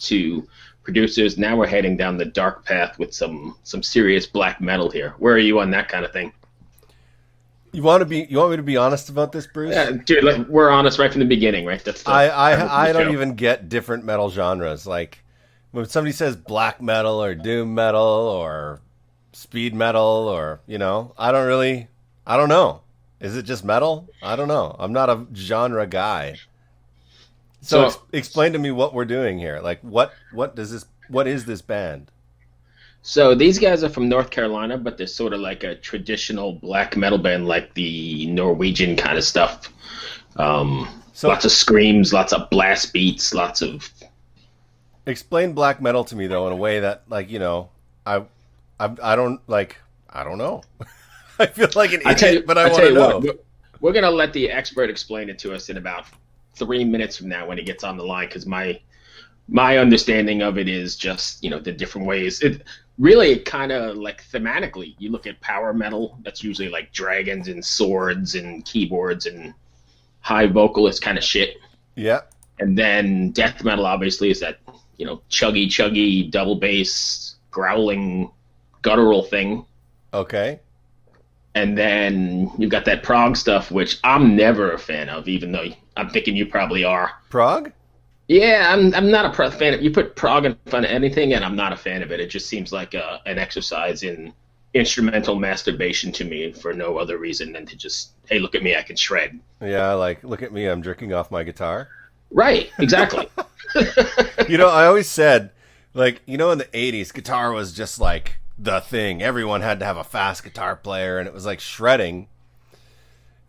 to producers. Now we're heading down the dark path with some serious black metal here. Where are you on that kind of thing? You want me to be honest about this, Bruce? Yeah, dude, like, we're honest right from the beginning, right? That's I don't even get different metal genres. Like when somebody says black metal or doom metal or speed metal or, I don't know. Is it just metal? I don't know. I'm not a genre guy. So explain to me what we're doing here. Like what is this band? So these guys are from North Carolina, but they're sort of like a traditional black metal band, like the Norwegian kind of stuff. Lots of screams, lots of blast beats, lots of. Explain black metal to me though in a way that, like, I don't know. I feel like an idiot, but I want to know. We're gonna let the expert explain it to us in about 3 minutes from now when he gets on the line, because my understanding of it is just, the different ways. It really kind of like thematically, you look at power metal, that's usually like dragons and swords and keyboards and high vocalist kind of shit. Yeah. And then death metal obviously is that, chuggy double bass growling guttural thing. Okay. And then you've got that prog stuff, which I'm never a fan of, even though I'm thinking you probably are. Prog? Yeah, I'm not a fan of. You put prog in front of anything, and I'm not a fan of it. It just seems like an exercise in instrumental masturbation to me for no other reason than to just, hey, look at me, I can shred. Yeah, like, look at me, I'm jerking off my guitar. Right, exactly. I always said, like, in the 80s, guitar was just like the thing. Everyone had to have a fast guitar player, and it was like shredding.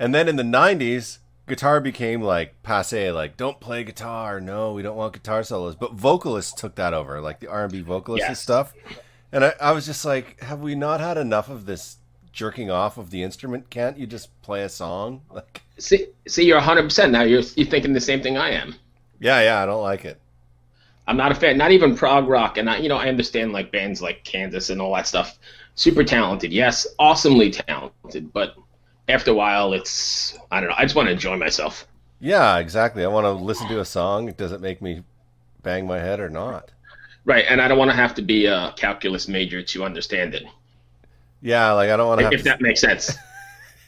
And then in the 90s, guitar became like passe, like don't play guitar. No, we don't want guitar solos. But vocalists took that over, like the R&B vocalists and stuff. And I was just like, have we not had enough of this jerking off of the instrument? Can't you just play a song? Like, see, you're 100% now. You're thinking the same thing I am. Yeah, I don't like it. I'm not a fan. Not even prog rock, and I understand like bands like Kansas and all that stuff. Super talented, yes, awesomely talented, but after a while, it's, I don't know, I just want to enjoy myself. Yeah, exactly. I want to listen to a song. Does it make me bang my head or not? Right, and I don't want to have to be a calculus major to understand it. Yeah, like I don't want to have if that makes sense.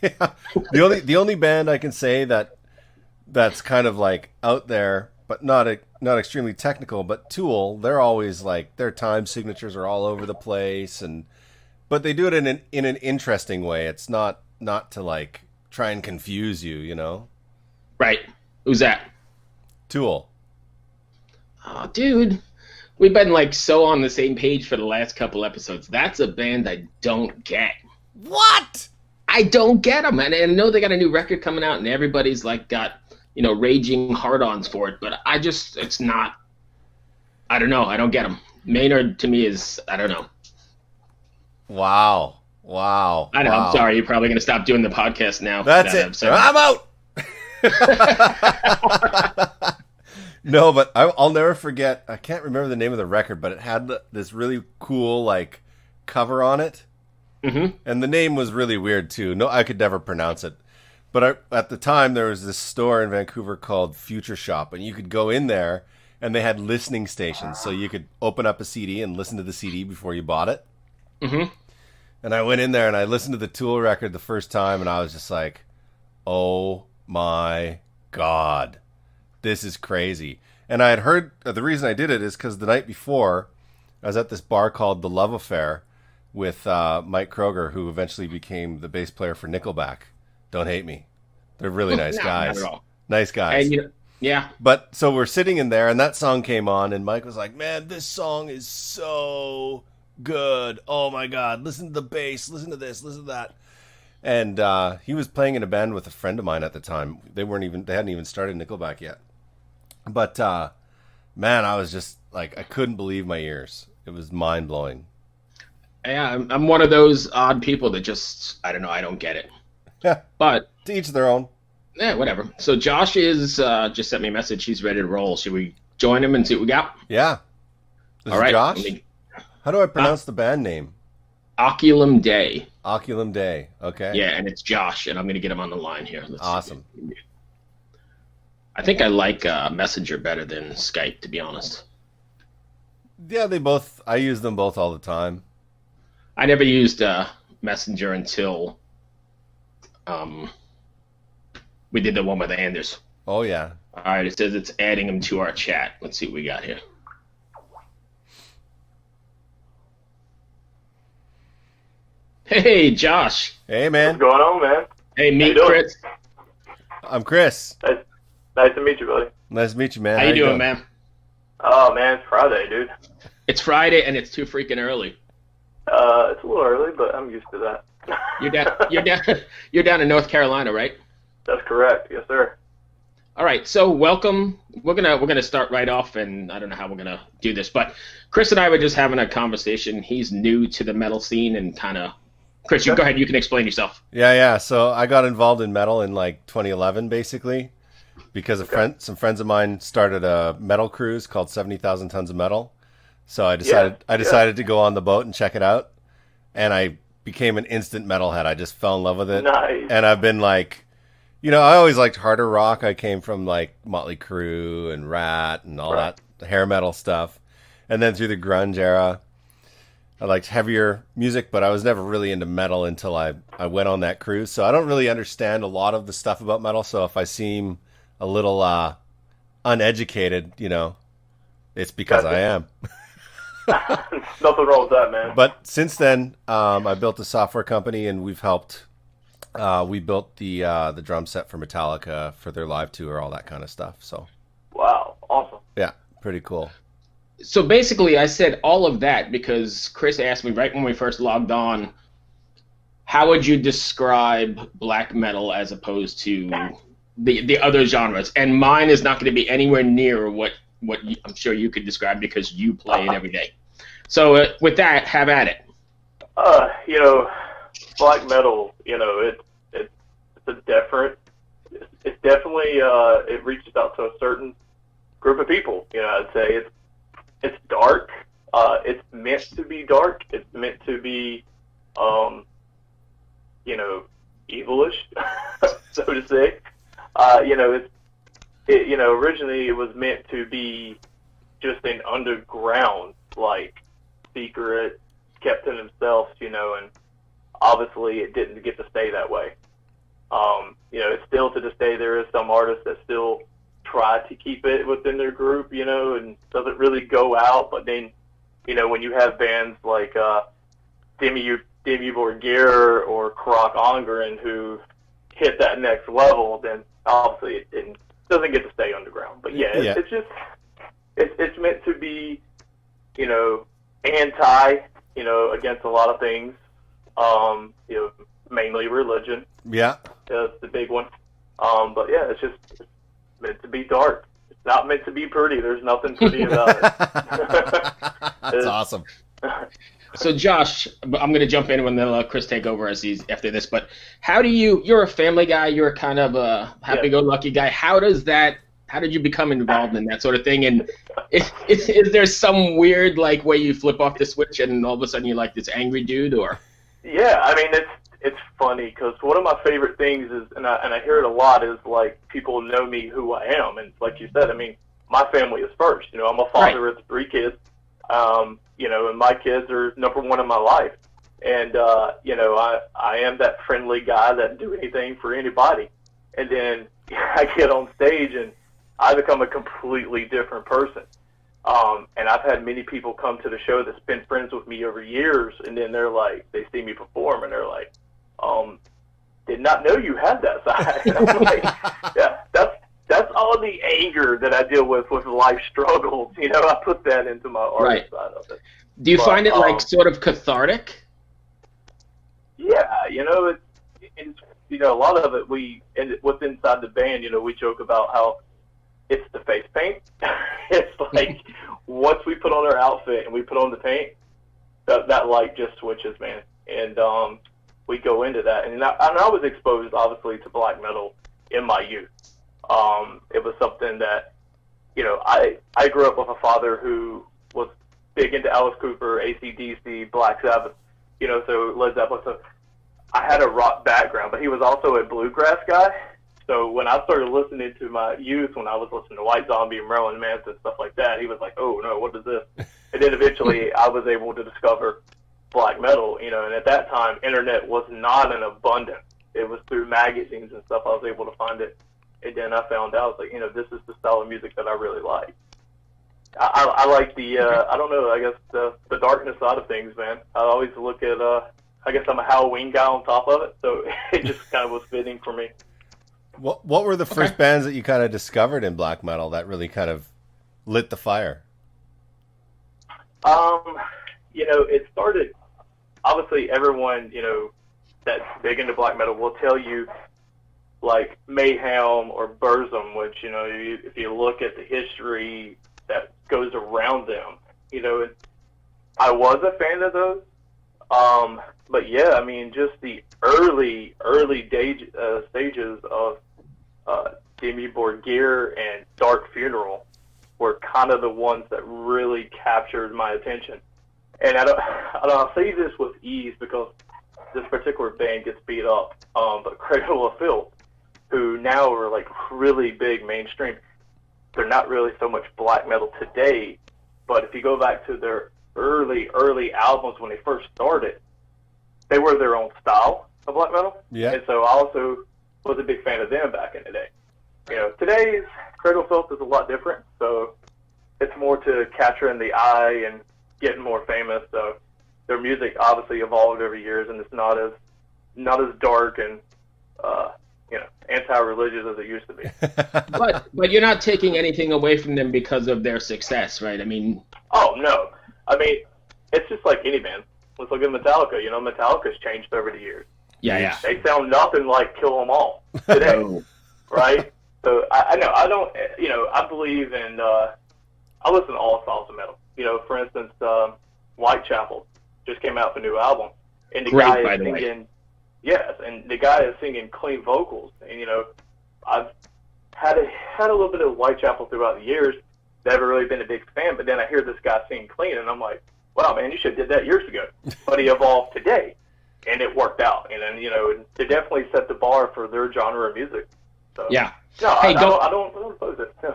Yeah. The only band I can say that's kind of like out there, but not extremely technical, but Tool, they're always like, their time signatures are all over the place, but they do it in an interesting way. It's not to like try and confuse you, Right. Who's that? Tool. Oh, dude. We've been like so on the same page for the last couple episodes. That's a band I don't get. What? I don't get them. And I know they got a new record coming out and everybody's like got, raging hard-ons for it. But it's not, I don't know. I don't get them. Maynard to me is, I don't know. Wow. I know. Wow. I'm sorry. You're probably going to stop doing the podcast now. That's it. I'm out. No, but I'll never forget. I can't remember the name of the record, but it had this really cool like cover on it, and the name was really weird too. No, I could never pronounce it. But at the time, there was this store in Vancouver called Future Shop, and you could go in there, and they had listening stations, so you could open up a CD and listen to the CD before you bought it. Mm-hmm. And I went in there and I listened to the Tool record the first time, and I was just like, oh my God, this is crazy. And I had heard, the reason I did it is because the night before, I was at this bar called The Love Affair with Mike Kroger, who eventually became the bass player for Nickelback. Don't hate me. They're really nice guys. Not at all. Nice guys. And yeah. But so we're sitting in there, and that song came on, and Mike was like, man, this song is so good. Oh my God, listen to the bass, listen to this, listen to that. And he was playing in a band with a friend of mine at the time. They hadn't even started Nickelback yet. But man, I was just like, I couldn't believe my ears. It was mind blowing. Yeah, I'm one of those odd people that just, I don't know, I don't get it. Yeah, but to each their own. Yeah, whatever. So Josh is just sent me a message. He's ready to roll. Should we join him and see what we got? Yeah. All right, Josh. How do I pronounce the band name? Oculum Dei. Oculum Dei. Okay. Yeah, and it's Josh, and I'm going to get him on the line here. Awesome. I think I like Messenger better than Skype, to be honest. Yeah, I use them both all the time. I never used Messenger until we did the one with Anders. Oh, yeah. All right, it says it's adding them to our chat. Let's see what we got here. Hey, Josh. Hey, man. What's going on, man? Hey, meet Chris. I'm Chris. Nice to meet you, buddy. Nice to meet you, man. How you doing, man? Oh, man, it's Friday, dude. It's Friday, and it's too freaking early. It's a little early, but I'm used to that. You're down in North Carolina, right? That's correct. Yes, sir. All right, so welcome. We're gonna start right off, and I don't know how we're gonna do this, but Chris and I were just having a conversation. He's new to the metal scene, and kind of, Chris, you go ahead. You can explain yourself. Yeah. So I got involved in metal in like 2011, basically, because some friends of mine started a metal cruise called 70,000 Tons of Metal. So I decided to go on the boat and check it out, and I became an instant metalhead. I just fell in love with it. Nice. And I've been like, I always liked harder rock. I came from like Motley Crue and Rat and all that hair metal stuff. And then through the grunge era, I liked heavier music, but I was never really into metal until I went on that cruise. So I don't really understand a lot of the stuff about metal. So if I seem a little uneducated, it's because I am. Nothing wrong with that, man. But since then, I built a software company, and we've helped. We built the drum set for Metallica for their live tour, all that kind of stuff. So, wow, awesome. Yeah, pretty cool. So basically, I said all of that because Chris asked me right when we first logged on, how would you describe black metal as opposed to the other genres? And mine is not going to be anywhere near what I'm sure you could describe because you play it every day. So with that, have at it. Black metal, it's a different. It's definitely it reaches out to a certain group of people. I'd say it's dark. It's meant to be dark. It's meant to be, evilish, so to say. Originally it was meant to be just an underground, like, secret, kept to themselves, and obviously it didn't get to stay that way. It's still to this day there is some artists that still try to keep it within their group, and doesn't really go out. But then, when you have bands like Dimmu Borgir or Kroc Ongren who hit that next level, then obviously it doesn't get to stay underground. But it's just it's meant to be, anti, against a lot of things. Mainly religion. Yeah. That's the big one. But yeah, it's meant to be dark. It's not meant to be pretty. There's nothing pretty about it. That's awesome. So Josh, I'm going to jump in and then let Chris take over after this, but how do you're a family guy, you're kind of a happy-go-lucky guy. How did you become involved in that sort of thing? And is there some weird way you flip off the switch and all of a sudden you're like this angry dude, or? Yeah, I mean, it's funny because one of my favorite things is, and I hear it a lot, is like people know me who I am, and like you said, I mean, my family is first. I'm a father of 3 kids, and my kids are number one in my life, and I am that friendly guy that do anything for anybody, and then I get on stage and I become a completely different person. And I've had many people come to the show that's been friends with me over years, and then they're like, they see me perform, and they're like, did not know you had that side. I'm like, yeah, that's all the anger that I deal with life struggles. I put that into my art side of it. Do you find it sort of cathartic? Yeah, it's a lot of it and what's inside the band, we joke about how it's the face paint. It's like once we put on our outfit and we put on the paint, that light just switches, man. And we go into that. And I was exposed, obviously, to black metal in my youth. It was something that, I grew up with a father who was big into Alice Cooper, AC/DC, Black Sabbath, so Led Zeppelin. So I had a rock background, but he was also a bluegrass guy. So when I started listening to my youth, when I was listening to White Zombie and Marilyn Manson and stuff like that, he was like, "Oh no, what is this?" And then eventually I was able to discover black metal, you know, and at that time, internet was not in abundance. It was through magazines and stuff I was able to find it. And then I found out, like, you know, this is the style of music that I really like. I like the, I don't know, I guess the darkness side of things, man. I always look at, I guess I'm a Halloween guy on top of it, so it just kind of was fitting for me. What were the first bands that you kind of discovered in black metal that really kind of lit the fire? You know, it started, obviously everyone, you know, that's big into black metal will tell you, like, Mayhem or Burzum, which, you know, if you look at the history that goes around them, you know, I was a fan of those. But yeah, I mean, just the early stages of Dimmu Borgir and Dark Funeral were kind of the ones that really captured my attention. And I'll say this with ease because this particular band gets beat up, but Cradle of Filth, who now are like really big mainstream, they're not really so much black metal today, but if you go back to their early albums when they first started, they were their own style of black metal. Yeah. And so I also was a big fan of them back in the day. You know, today's Cradle of Filth is a lot different, so it's more to capturing the eye and getting more famous. So their music obviously evolved over years, and it's not as dark and you know, anti-religious as it used to be. But you're not taking anything away from them because of their success, right? I mean, oh no, I mean it's just like any band. Let's look at Metallica. You know, Metallica's changed over the years. Yeah. They sound nothing like Kill 'Em All today, right? So I know I don't. You know, I believe in. I listen to all styles of metal. You know, for instance, Whitechapel just came out with a new album, and the guy is singing. Yes, and the guy is singing clean vocals. And you know, I've had a little bit of Whitechapel throughout the years. Never really been a big fan, but then I hear this guy sing clean, and I'm like, wow, man, you should have did that years ago. But he evolved today, and it worked out. And then, you know, they definitely set the bar for their genre of music. So, yeah. No, hey, I don't oppose it. Yeah.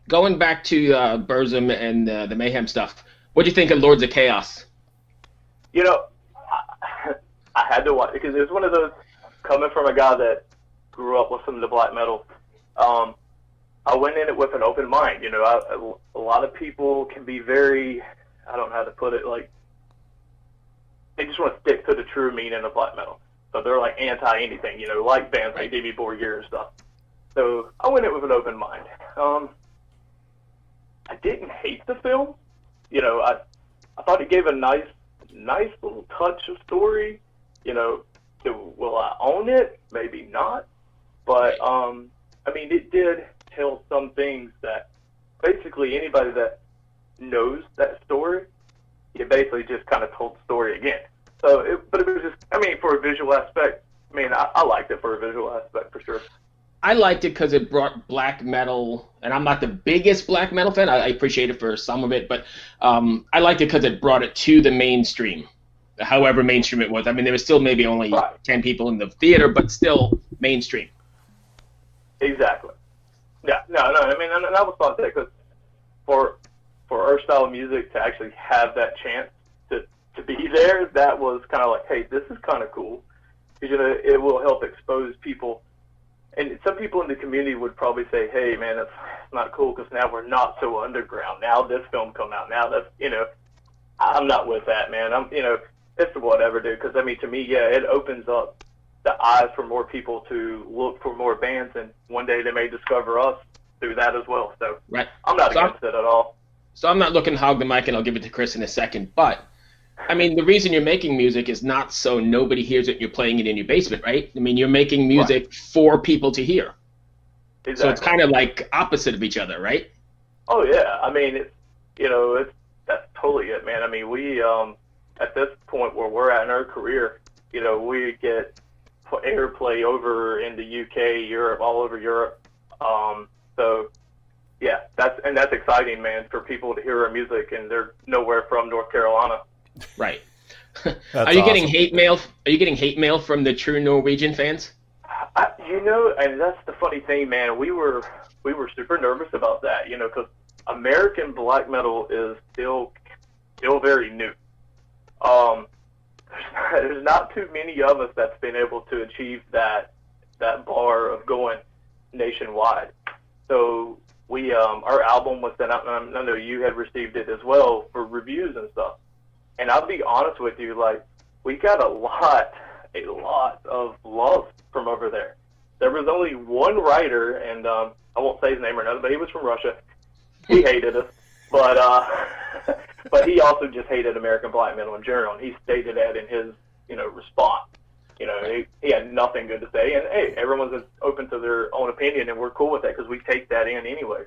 Going back to Burzum and the Mayhem stuff, what do you think of Lords of Chaos? You know, I had to watch because it was one of those, coming from a guy that grew up listening to black metal, I went in it with an open mind. You know, a lot of people can be very, I don't know how to put it, like, they just want to stick to the true meaning of black metal. So they're like anti-anything, you know, like bands like Dimmu Borgir and stuff. So I went in with an open mind. I didn't hate the film. You know, I thought it gave a nice little touch of story. You know, will I own it? Maybe not. But, I mean, it did tell some things that basically anybody that knows that story, it basically just kind of told the story again. So, but it was just, I mean, for a visual aspect, I mean, I liked it for a visual aspect for sure. I liked it because it brought black metal, and I'm not the biggest black metal fan. I appreciate it for some of it, but I liked it because it brought it to the mainstream, however mainstream it was. I mean, there was still maybe only 10 people in the theater, but still mainstream. Exactly. Yeah, no, I mean, and I was thought that because for our style of music to actually have that chance to be there, that was kind of like, hey, this is kind of cool. Because, you know, it will help expose people. And some people in the community would probably say, hey, man, that's not cool because now we're not so underground. Now this film come out. Now that's, you know, I'm not with that, man. You know, it's whatever, dude. Because, I mean, to me, yeah, it opens up the eyes for more people to look for more bands. And one day they may discover us through that as well. So right. I'm not against it at all. So I'm not looking to hog the mic, and I'll give it to Chris in a second. But, I mean, the reason you're making music is not so nobody hears it and you're playing it in your basement, right? I mean, you're making music for people to hear. Exactly. So it's kind of like opposite of each other, right? Oh, yeah. I mean, it's, you know, that's totally it, man. I mean, we, at this point where we're at in our career, you know, we get airplay over in the UK, Europe, all over Europe. So, yeah, that's exciting, man, for people to hear our music and they're nowhere from North Carolina. Right. Are you getting hate mail? Are you getting hate mail from the true Norwegian fans? You know, and that's the funny thing, man. We were super nervous about that, you know, because American black metal is still very new. There's not too many of us that's been able to achieve that bar of going nationwide. So we our album was sent out, and I know you had received it as well for reviews and stuff. And I'll be honest with you, like, we got a lot of love from over there. There was only one writer, and I won't say his name or nothing, but he was from Russia. He hated us, but he also just hated American black metal in general, and he stated that in his, response. He had nothing good to say, and hey, everyone's open to their own opinion, and we're cool with that because we take that in anyway.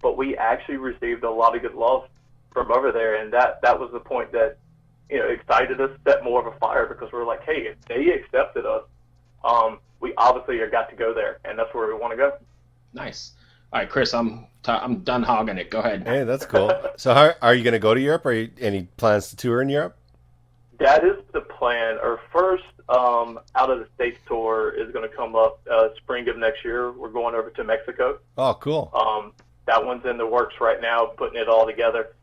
But we actually received a lot of good love from over there, and that was the point that, excited us, set more of a fire, because we're like, hey, if they accepted us, we obviously got to go there, and that's where we want to go. Nice. All right, Chris, I'm done hogging it. Go ahead. Hey, that's cool. So how are you going to go to Europe? Any plans to tour in Europe? That is the plan. Our first out of the States tour is going to come up spring of next year. We're going over to Mexico. Oh, cool. That one's in the works right now, putting it all together.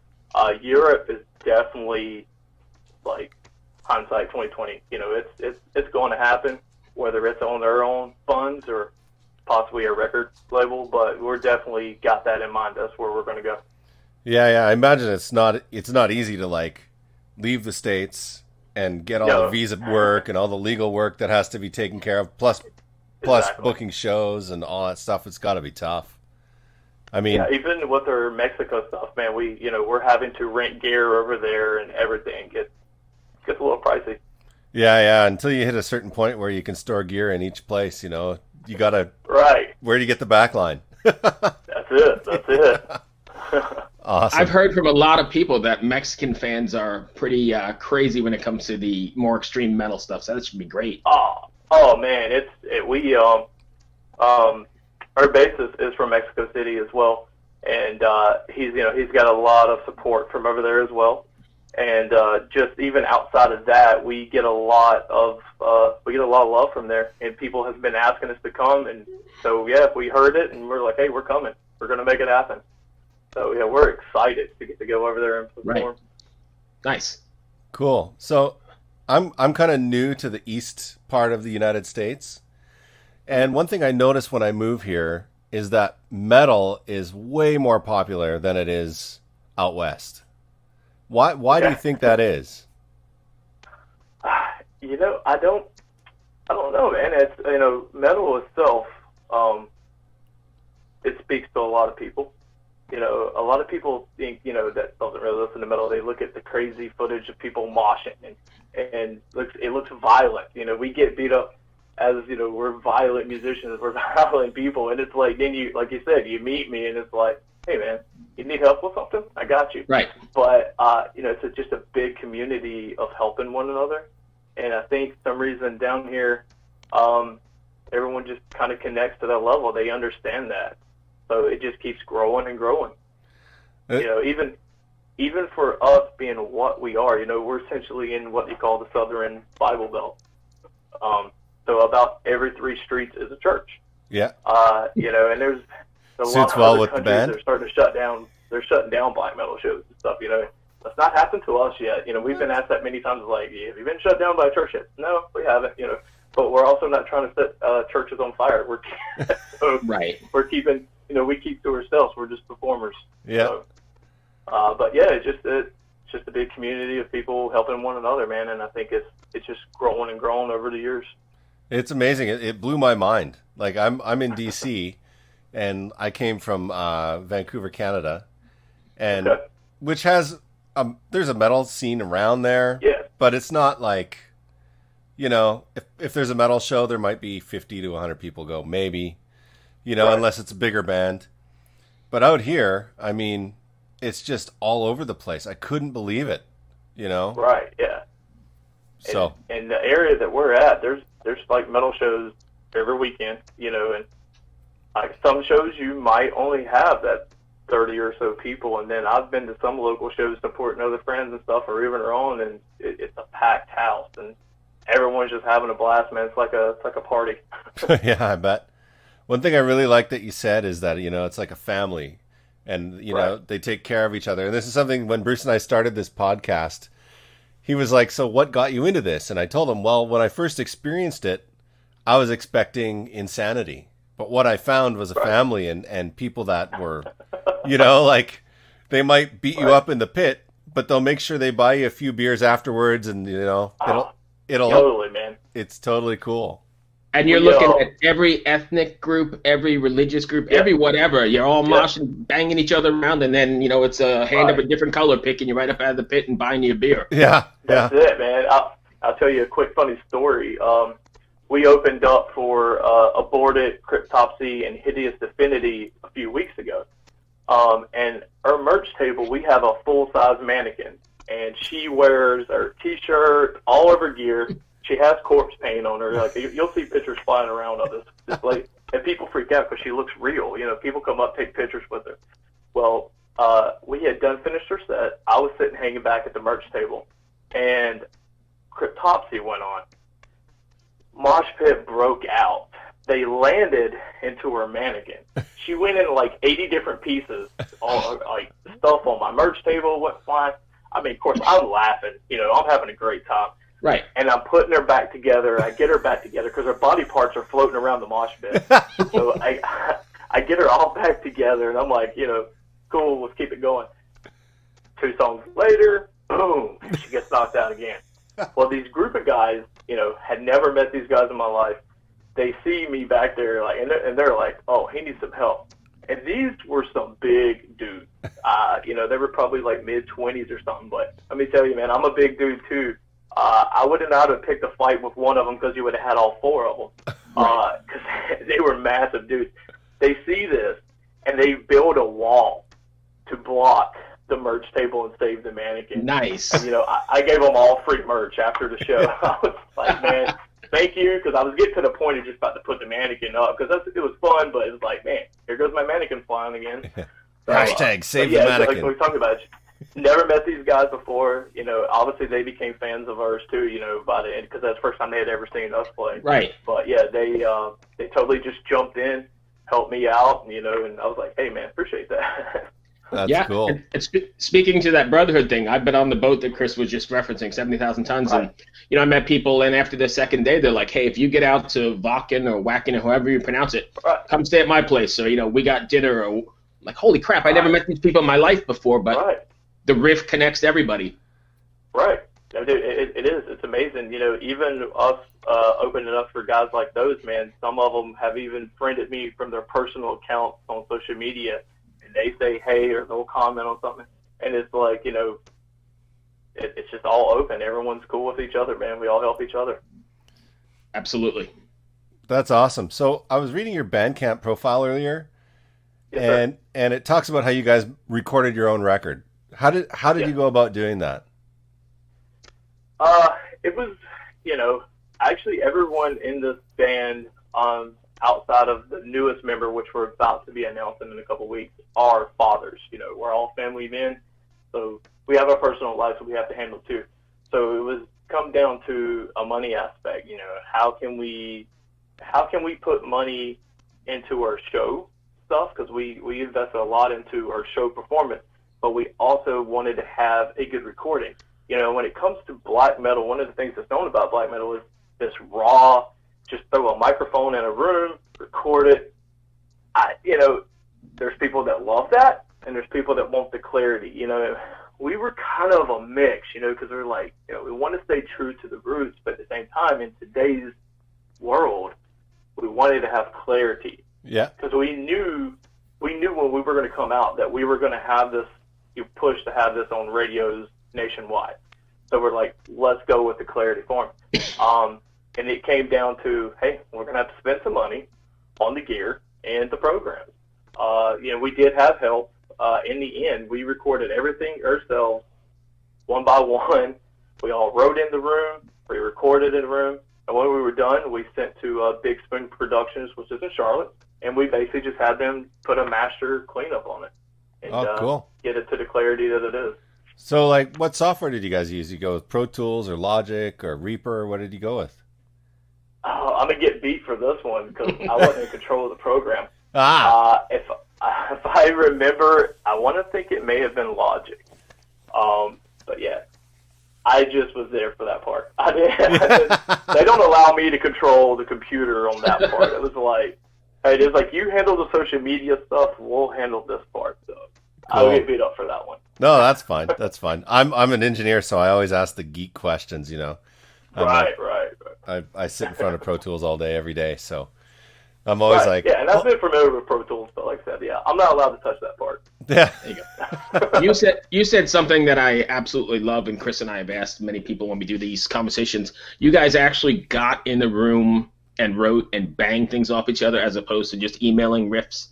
Europe is definitely, like, hindsight 2020. It's going to happen, whether it's on their own funds or possibly a record label, but we're definitely got that in mind. That's where we're going to go. Yeah. I imagine it's not easy to, like, leave the States and get all the visa work and all the legal work that has to be taken care of, plus Exactly. booking shows and all that stuff. It's got to be tough. I mean, yeah, even with our Mexico stuff, man, we're having to rent gear over there, and everything gets a little pricey. Yeah. Until you hit a certain point where you can store gear in each place, you gotta. Right. Where do you get the back line? That's it. Awesome. I've I've heard from a lot of people that Mexican fans are pretty crazy when it comes to the more extreme metal stuff. So that should be great. Oh man, our bassist is from Mexico City as well, and he's got a lot of support from over there as well. And just even outside of that, we get a lot of love from there, and people have been asking us to come. And so yeah, we heard it, and we're like, hey, we're coming. We're gonna make it happen. So yeah, we're excited to get to go over there and perform. Right. Nice. Cool. So I'm kind of new to the east part of the United States. And one thing I noticed when I moved here is that metal is way more popular than it is out west. Why do you think that is? I don't know, man. It's, metal itself, it speaks to a lot of people. A lot of people think, that doesn't really listen to metal. They look at the crazy footage of people moshing, and it looks violent. We get beat up as, we're violent musicians, we're violent people, and it's like, then you, like you said, you meet me, and it's like, hey man, you need help with something? I got you. Right. But, it's just a big community of helping one another, and I think for some reason down here, everyone just kind of connects to that level. They understand that. So it just keeps growing and growing. Even for us being what we are, we're essentially in what you call the Southern Bible Belt. So about every 3 streets is a church. Yeah. And there's a lot of other countries that are starting to shut down. They're shutting down black metal shows and stuff. That's not happened to us yet. We've been asked that many times. Like, have you been shut down by a church yet? No, we haven't. But we're also not trying to set churches on fire. Right. We're keeping. We keep to ourselves. We're just performers. Yeah. So, but yeah, it's just a big community of people helping one another, man. And I think it's just growing and growing over the years. It's amazing. It blew my mind. Like I'm in DC, and I came from Vancouver, Canada, and which has there's a metal scene around there. Yeah. But it's not like, if there's a metal show, there might be 50 to 100 people go, maybe. Right. Unless it's a bigger band. But out here, I mean, it's just all over the place. I couldn't believe it, Right, yeah. So. And the area that we're at, there's like metal shows every weekend, and like some shows you might only have that 30 or so people, and then I've been to some local shows supporting other friends and stuff, or even our own, and it's a packed house, and everyone's just having a blast, man. It's like a party. Yeah, I bet. One thing I really like that you said is that, it's like a family. and you know they take care of each other. And this is something when Bruce and I started this podcast, he was like, "So what got you into this?" And I told him, "Well, when I first experienced it, I was expecting insanity, but what I found was a family and people that were, you know, like they might beat you up in the pit, but they'll make sure they buy you a few beers afterwards, and you know, it'll totally, man. It's totally cool." And you're looking at every ethnic group, every religious group, every whatever. You're all moshing, banging each other around, and then, you know, it's a hand of a different color picking you right up out of the pit and buying you a beer. Yeah, That's it, man. I'll tell you a quick funny story. We opened up for Aborted, Cryptopsy, and Hideous Affinity a few weeks ago. And our merch table, we have a full-size mannequin, and she wears her T-shirt, all of her gear. She has corpse paint on her. Like you'll see pictures flying around of this lady, and people freak out because she looks real. You know, people come up, take pictures with her. Well, we had finished her set. I was sitting hanging back at the merch table, and Cryptopsy went on. Mosh pit broke out. They landed into her mannequin. She went in like 80 different pieces. All like stuff on my merch table went flying. I mean, of course, I'm laughing. You know, I'm having a great time. Right. And I'm putting her back together. I get her back together because her body parts are floating around the mosh pit. So I get her all back together, and I'm like, you know, cool, let's keep it going. 2 songs later, boom, she gets knocked out again. Well, these group of guys, you know, had never met these guys in my life. They see me back there, like, and they're like, oh, he needs some help. And these were some big dudes. You know, they were probably like mid-20s or something. But let me tell you, man, I'm a big dude, too. I would not have picked a fight with one of them because you would have had all 4 of them. Because they were massive dudes. They see this, and they build a wall to block the merch table and save the mannequin. Nice. And, you know, I gave them all free merch after the show. I was like, man, thank you, because I was getting to the point of just about to put the mannequin up because it was fun, but it was like, man, here goes my mannequin flying again. So, hashtag save the mannequin. Like we talked about, never met these guys before. You know, obviously they became fans of ours too. You know, by the end because that's the first time they had ever seen us play. Right. But yeah, they totally just jumped in, helped me out. You know, and I was like, hey man, appreciate that. That's cool. And speaking to that brotherhood thing, I've been on the boat that Chris was just referencing, 70,000 tons, and you know, I met people, and after the second day, they're like, "Hey, if you get out to Vakken or Wacken or however you pronounce it, come stay at my place." So you know, we got dinner. Or, like, holy crap, I never met these people in my life before, but the riff connects everybody. Right. It is. It's amazing. You know, even us opening up for guys like those, man. Some of them have even friended me from their personal accounts on social media. They say hey, or they'll comment on something, and it's like, you know, it's just all open. Everyone's cool with each other, man. We all help each other. Absolutely. That's awesome. So I was reading your Bandcamp profile earlier, and it talks about how you guys recorded your own record. How did you go about doing that? It was, you know, actually everyone in this band, outside of the newest member, which we're about to be announcing in a couple weeks, are fathers. You know, we're all family men, so we have our personal lives that we have to handle too. So it was come down to a money aspect. You know, how can we put money into our show stuff, because we invested a lot into our show performance, but we also wanted to have a good recording. You know, when it comes to black metal, one of the things that's known about black metal is this raw, just throw a microphone in a room, record it. You know, there's people that love that, and there's people that want the clarity. You know, we were kind of a mix, you know, because we're like, you know, we want to stay true to the roots, but at the same time, in today's world, we wanted to have clarity. Yeah. Because we knew when we were going to come out that we were going to have this, push to have this on radios nationwide. So we're like, let's go with the clarity form. And it came down to, hey, we're going to have to spend some money on the gear and the programs. You know, we did have help. In the end, we recorded everything ourselves, one by one. We all wrote in the room. We recorded in the room. And when we were done, we sent to Big Spoon Productions, which is in Charlotte. And we basically just had them put a master cleanup on it. And, cool. Get it to the clarity that it is. So, like, what software did you guys use? You go with Pro Tools or Logic or Reaper? Or what did you go with? I'm going to get beat for this one because I wasn't in control of the program. If I remember, I want to think it may have been Logic. But yeah, I just was there for that part. They don't allow me to control the computer on that part. It was like, you handle the social media stuff, we'll handle this part. So I'll get beat up for that one. No, that's fine. That's fine. I'm an engineer, so I always ask the geek questions. Right. I sit in front of Pro Tools all day, every day, so I'm always like, yeah, and I've been familiar with Pro Tools, but like I said, yeah, I'm not allowed to touch that part. Yeah. There you go. You said something that I absolutely love, and Chris and I have asked many people when we do these conversations. You guys actually got in the room and wrote and banged things off each other as opposed to just emailing riffs.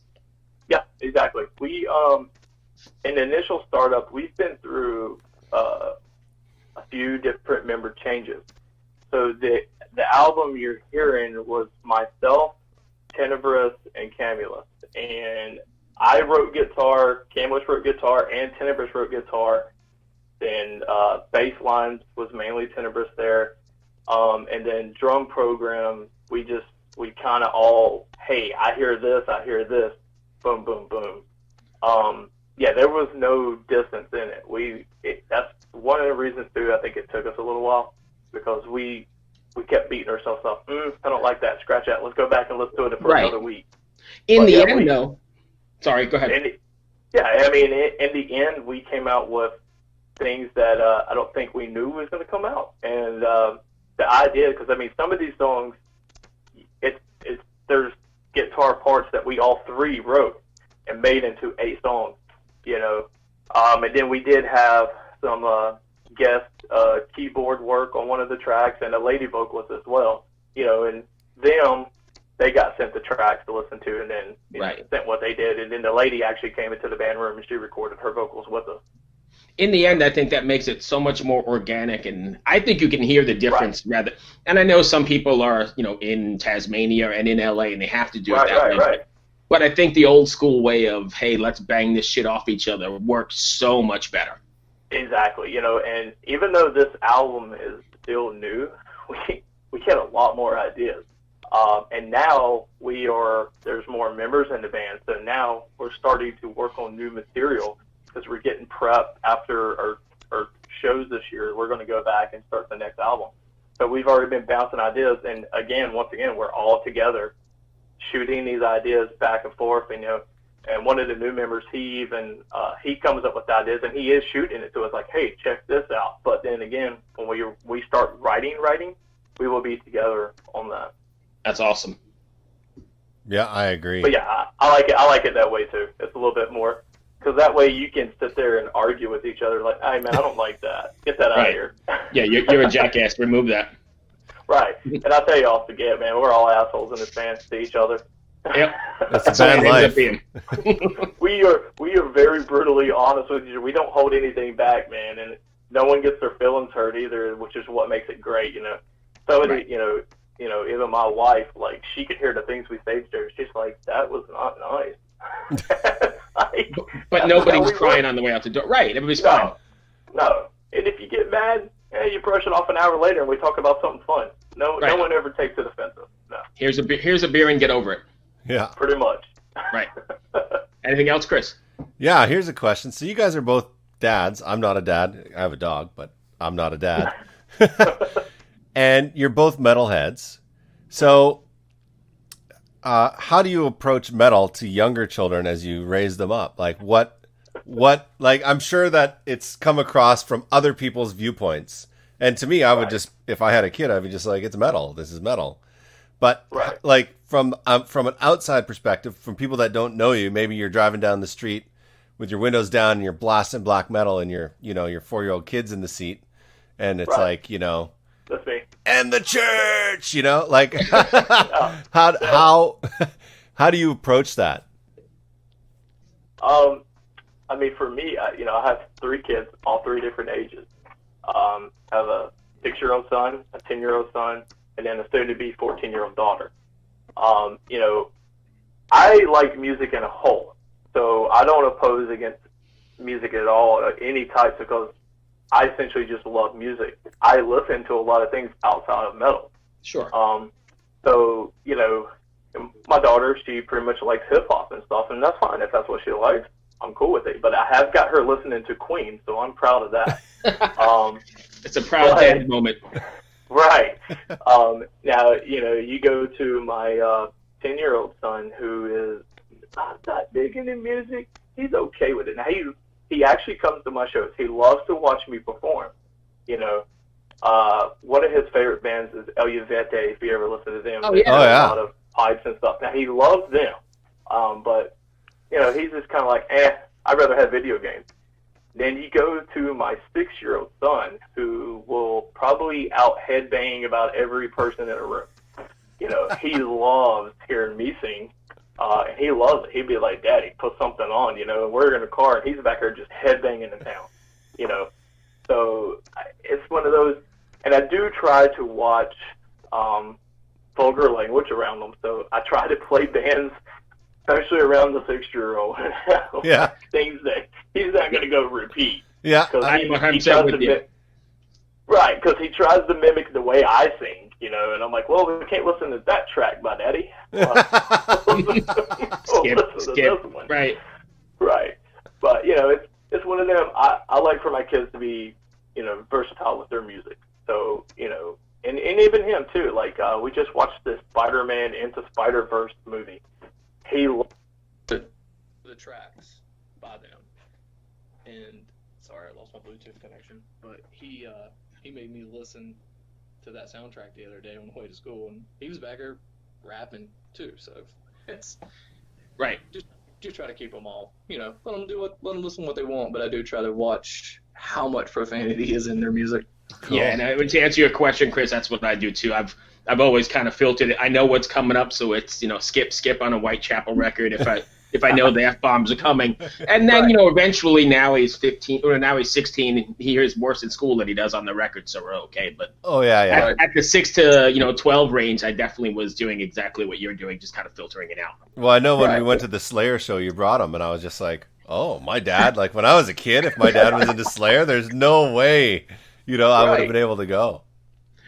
Yeah, exactly. We in the initial startup, we've been through a few different member changes. So the album you're hearing was myself, Tenebris, and Camulus. And I wrote guitar, Camulus wrote guitar, and Tenebris wrote guitar. Then bass lines was mainly Tenebris there. And then drum program, we kind of all, hey, I hear this, boom, boom, boom. Yeah, there was no distance in it. That's one of the reasons, too, I think it took us a little while, because we kept beating ourselves up. I don't like that. Scratch that. Let's go back and listen to it for another week. In the end, though. Sorry, go ahead. In the end, we came out with things that I don't think we knew was going to come out. And the idea, because, some of these songs, there's guitar parts that we all three wrote and made into 8 songs, And then we did have some guest keyboard work on one of the tracks, and a lady vocalist as well, and they got sent the tracks to listen to, and then sent what they did, and then the lady actually came into the band room and she recorded her vocals with us. In the end, I think that makes it so much more organic, and I think you can hear the difference rather. And I know some people are, in Tasmania and in LA, and they have to do it that way. Right. But I think the old school way of, hey, let's bang this shit off each other works so much better. Exactly, and even though this album is still new, we get a lot more ideas. And now there's more members in the band, so now we're starting to work on new material because we're getting prep after our shows this year. We're going to go back and start the next album. So we've already been bouncing ideas, and once again, we're all together shooting these ideas back and forth, and one of the new members, he comes up with ideas, and he is shooting it to us like, hey, check this out. But then again, when we start writing, we will be together on that. That's awesome. Yeah, I agree. But yeah, I like it. I like it that way too. It's a little bit more, because that way you can sit there and argue with each other like, hey man, I don't like that. Get that out of here. Yeah, you're a jackass. Remove that. Right. And I'll tell you off the get, man, we're all assholes in this band to each other. Yep. That's a bad life. We are very brutally honest with you. We don't hold anything back, man, and no one gets their feelings hurt either, which is what makes it great, So even my wife, like, she could hear the things we say to her. She's like, that was not nice. But nobody's crying on the way out the door. Right, everybody's fine. No. And if you get mad, you brush it off an hour later and we talk about something fun. No one ever takes it offensive. No. Here's a beer and get over it. Yeah. Pretty much. Right. Anything else, Chris? Yeah, here's a question. So you guys are both dads. I'm not a dad. I have a dog, but I'm not a dad. And you're both metalheads. So how do you approach metal to younger children as you raise them up? Like what like, I'm sure that it's come across from other people's viewpoints. And to me, I would just, if I had a kid, I'd be just like, it's metal. This is metal. But like from an outside perspective, from people that don't know you, maybe you're driving down the street with your windows down and you're blasting black metal and your 4-year-old kid's in the seat. And it's like, that's me. And the church, like how do you approach that? For me, I have 3 kids, all 3 different ages. I have a 6-year-old son, a 10-year-old son, and then a soon-to-be 14-year-old daughter. I like music in a whole, so I don't oppose against music at all, any types, because I essentially just love music. I listen to a lot of things outside of metal. Sure. So, And my daughter, she pretty much likes hip hop and stuff, and that's fine if that's what she likes. I'm cool with it. But I have got her listening to Queen, so I'm proud of that. It's a proud dad moment. Right. Now, you go to my 10-year-old son who is not big into music. He's okay with it. Now, he actually comes to my shows. He loves to watch me perform. One of his favorite bands is El Yvette, if you ever listen to them. Oh, yeah. A lot of pipes and stuff. Now, he loves them. But, he's just kind of like, I'd rather have video games. Then you go to my 6-year-old son, who will probably out headbang about every person in a room. He loves hearing me sing. And he loves it. He'd be like, Daddy, put something on, and we're in a car, and he's back there just headbanging in town, So it's one of those, and I do try to watch vulgar language around them. So I try to play bands, especially around the 6-year-old, Yeah. things that he's not going to go repeat. Yeah. Right, because he tries to mimic the way I sing, and I'm like, well, we can't listen to that track by Daddy. Skip. Right. Right. But, it's one of them. I like for my kids to be, versatile with their music. So, and even him, too. Like, we just watched this Spider-Man Into Spider-Verse movie. He loved the tracks by them. And, sorry, I lost my Bluetooth connection. But he made me listen to that soundtrack the other day on the way to school. And he was back there rapping, too. So, it's... Right. Just try to keep them all, let them listen to what they want, but I do try to watch how much profanity is in their music. Cool. Yeah, and to answer your question, Chris, that's what I do too. I've always kind of filtered it. I know what's coming up, so it's skip on a Whitechapel record if I know the F-bombs are coming. And then eventually now he's 15 or now he's 16 and he hears worse in school than he does on the record, so we're okay. But at the 6 to 12 range, I definitely was doing exactly what you're doing, just kind of filtering it out. Well, I know when we went to the Slayer show, you brought him, and I was just like, oh, my dad. Like when I was a kid, if my dad was into Slayer, there's no way, I would have been able to go.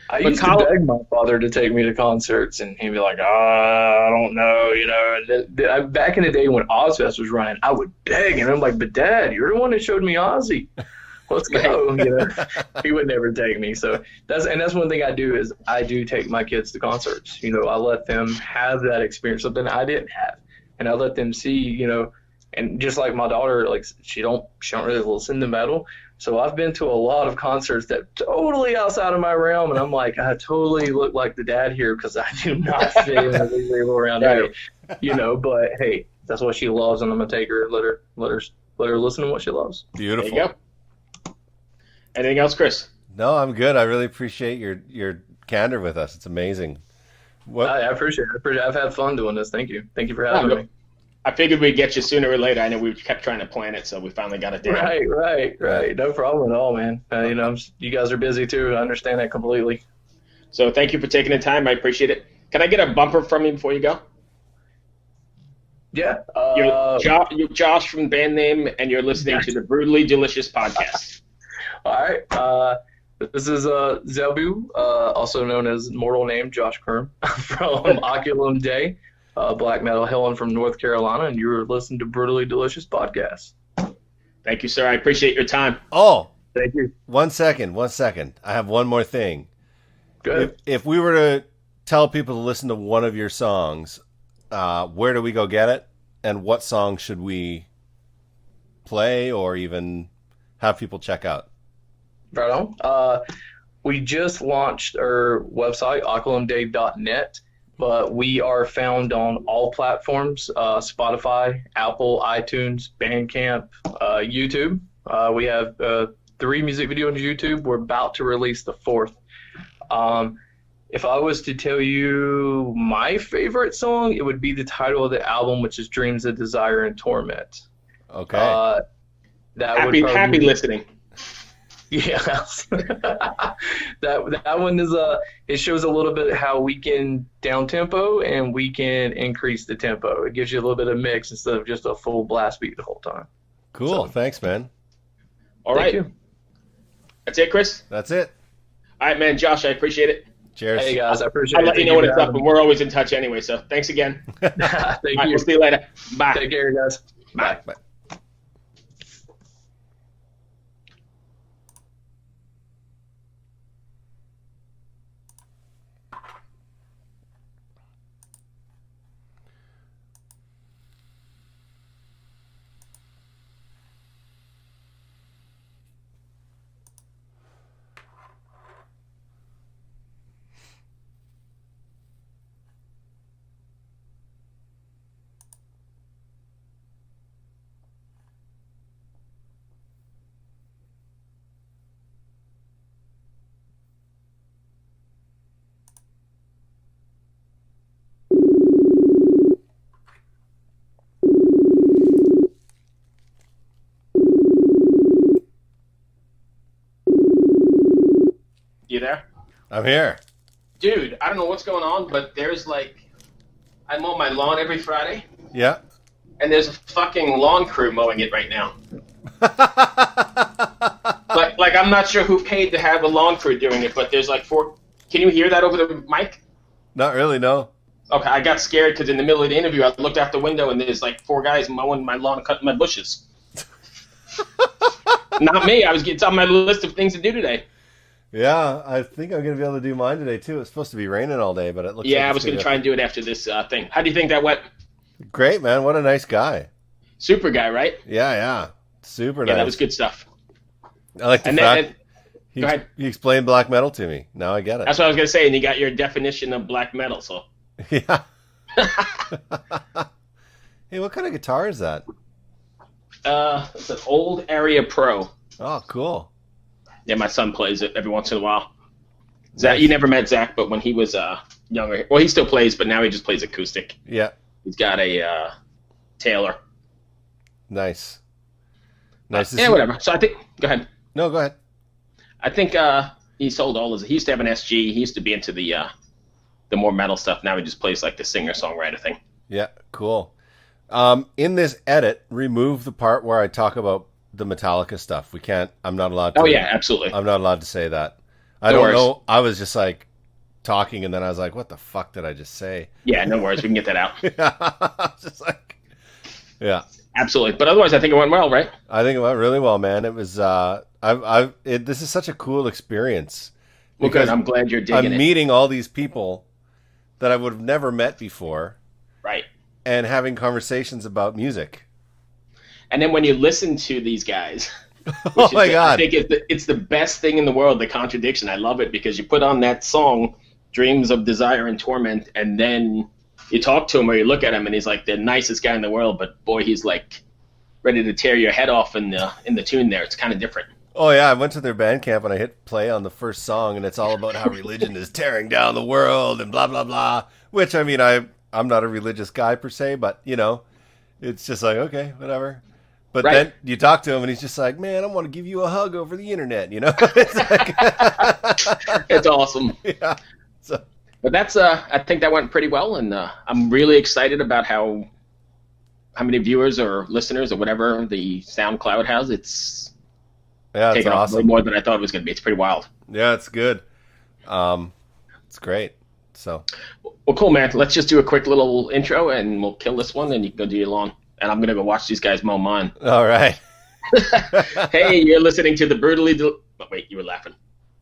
I used to beg my father to take me to concerts, and he'd be like, I don't know, back in the day when Ozfest was running, I would beg, and I'm like, but Dad, you're the one that showed me Ozzy. Let's go. He would never take me. So that's one thing I do is I do take my kids to concerts. I let them have that experience, something I didn't have, and I let them see, and just like my daughter, like she don't really listen to metal. So I've been to a lot of concerts that totally outside of my realm, and I'm like, I totally look like the dad here because I do not fit in the label around here, But hey, that's what she loves, and I'm gonna take her, let her listen to what she loves. Beautiful. There you go. Anything else, Chris? No, I'm good. I really appreciate your candor with us. It's amazing. I appreciate it. I've had fun doing this. Thank you. Thank you for having me. I figured we'd get you sooner or later. I know we kept trying to plan it, so we finally got it down. Right. No problem at all, man. You guys are busy too. I understand that completely. So thank you for taking the time. I appreciate it. Can I get a bumper from you before you go? Yeah. You're Josh from Band Name, and you're listening to the Brutally Delicious podcast. All right. This is Zebu, also known as mortal name Josh Croom from Oculum Dei. Black metal helen from North Carolina, and you're listening to Brutally Delicious podcast. Thank you, sir. I appreciate your time. Oh, thank you. 1 second. I have one more thing. Good. If we were to tell people to listen to one of your songs, where do we go get it? And what song should we play or even have people check out? Right on. We just launched our website, oculumdei.net. But we are found on all platforms, Spotify, Apple, iTunes, Bandcamp, YouTube. We have 3 music videos on YouTube. We're about to release the 4th. If I was to tell you my favorite song, it would be the title of the album, which is Dreams of Desire and Torment. Okay. Happy listening. Yeah, that one is it shows a little bit how we can down tempo and we can increase the tempo. It gives you a little bit of mix instead of just a full blast beat the whole time. Cool. Thanks, man. All right. Thank you. That's it, Chris? That's it. All right, man. Josh, I appreciate it. Cheers. Hey guys, I appreciate it. I'll let you know when it's up, and we're always in touch anyway. So thanks again. Thank you. We'll see you later. Bye. Take care, guys. Bye. Bye. You there? I'm here. Dude, I don't know what's going on, but there's like, I mow my lawn every Friday, Yeah. and there's a fucking lawn crew mowing it right now. Like I'm not sure who paid to have a lawn crew doing it, but there's like 4. Can you hear that over the mic? Not really, no. Okay, I got scared because in the middle of the interview, I looked out the window and there's like 4 guys mowing my lawn, cutting my bushes. Not me. It's on my list of things to do today. Yeah, I think I'm going to be able to do mine today, too. It's supposed to be raining all day, but it looks like I was going to try and do it after this thing. How do you think that went? Great, man. What a nice guy. Super guy, right? Yeah. Super nice. Yeah, that was good stuff. I like the fact go ahead. he explained black metal to me. Now I get it. That's what I was going to say, and you got your definition of black metal, so. Yeah. Hey, what kind of guitar is that? It's an old Area Pro. Oh, cool. Yeah, my son plays it every once in a while. Zach, you never met Zach, but when he was younger, well, he still plays, but now he just plays acoustic. Yeah. He's got a Taylor. Nice. Nice. Yeah, whatever. So I think, go ahead. No, go ahead. I think he sold all his. He used to have an SG. He used to be into the more metal stuff. Now he just plays like the singer-songwriter thing. Yeah, cool. In this edit, remove the part where I talk about the Metallica stuff. We can't. I'm not allowed to. Oh yeah, absolutely. I'm not allowed to say that. I don't know. I was just like talking, and then I was like, "What the fuck did I just say?" Yeah, no worries. We can get that out. I was just like, yeah, absolutely. But otherwise, I think it went well, right? I think it went really well, man. It was. This is such a cool experience. Well, good. I'm glad you're digging it. I'm meeting all these people that I would have never met before, right? And having conversations about music. And then when you listen to these guys, oh my God, I think it's the best thing in the world, the contradiction. I love it because you put on that song, Dreams of Desire and Torment, and then you talk to him or you look at him and he's like the nicest guy in the world, but boy, he's like ready to tear your head off in the tune there. It's kind of different. Oh yeah, I went to their Bandcamp and I hit play on the first song and it's all about how religion is tearing down the world and blah, blah, blah. Which, I mean, I'm not a religious guy per se, but, you know, it's just like, okay, whatever. But right. Then you talk to him and he's just like, man, I want to give you a hug over the internet, you know? It's, like... it's awesome. Yeah. So... But that's, I think that went pretty well. And I'm really excited about how many viewers or listeners or whatever the SoundCloud has. It's taken off way more than I thought it was going to be. It's pretty wild. Yeah, it's good. It's great. So. Well, cool, man. Let's just do a quick little intro and we'll kill this one and you can go do your lawn. And I'm going to go watch these guys mow mine. All right. Hey, you're listening to the wait, you were laughing.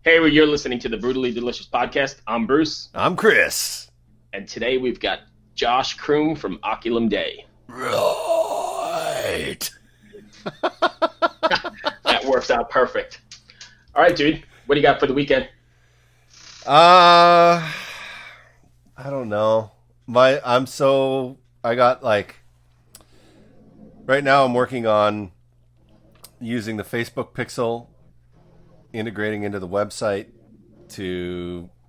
Hey, you're listening to the Brutally Delicious podcast. I'm Bruce. I'm Chris. And today we've got Josh Croom from Oculum Dei. Right. That works out perfect. All right, dude. What do you got for the weekend? I don't know. I got like... Right now I'm working on using the Facebook Pixel, integrating into the website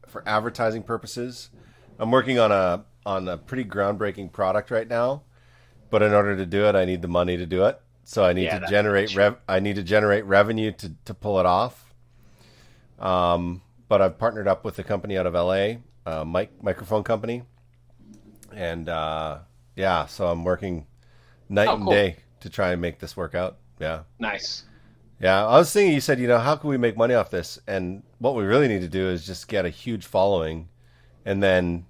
for advertising purposes. I'm working on a pretty groundbreaking product right now, but in order to do it, I need the money to do it. So I need to generate revenue to pull it off. But I've partnered up with a company out of LA, microphone company, and so I'm working night and day to try and make this work out. Yeah. Nice. Yeah, I was thinking, you said, how can we make money off this? And what we really need to do is just get a huge following and then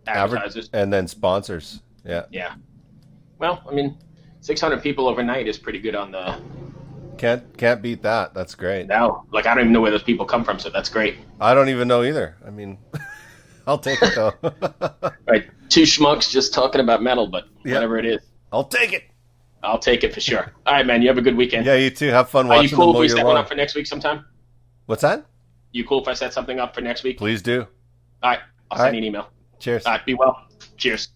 Advertisers. and then sponsors. Yeah. Yeah. Well, I mean, 600 people overnight is pretty good on the... Can't beat that. That's great. No, like I don't even know where those people come from, so that's great. I don't even know either. I mean, I'll take it though. Right, two schmucks just talking about metal, but whatever it is. I'll take it. I'll take it for sure. All right, man. You have a good weekend. Yeah, you too. Have fun Are watching you cool the if we mow set your one lawn. up for next week sometime? What's that? You cool if I set something up for next week? Please do. All right. I'll send you an email. Cheers. All right. Be well. Cheers.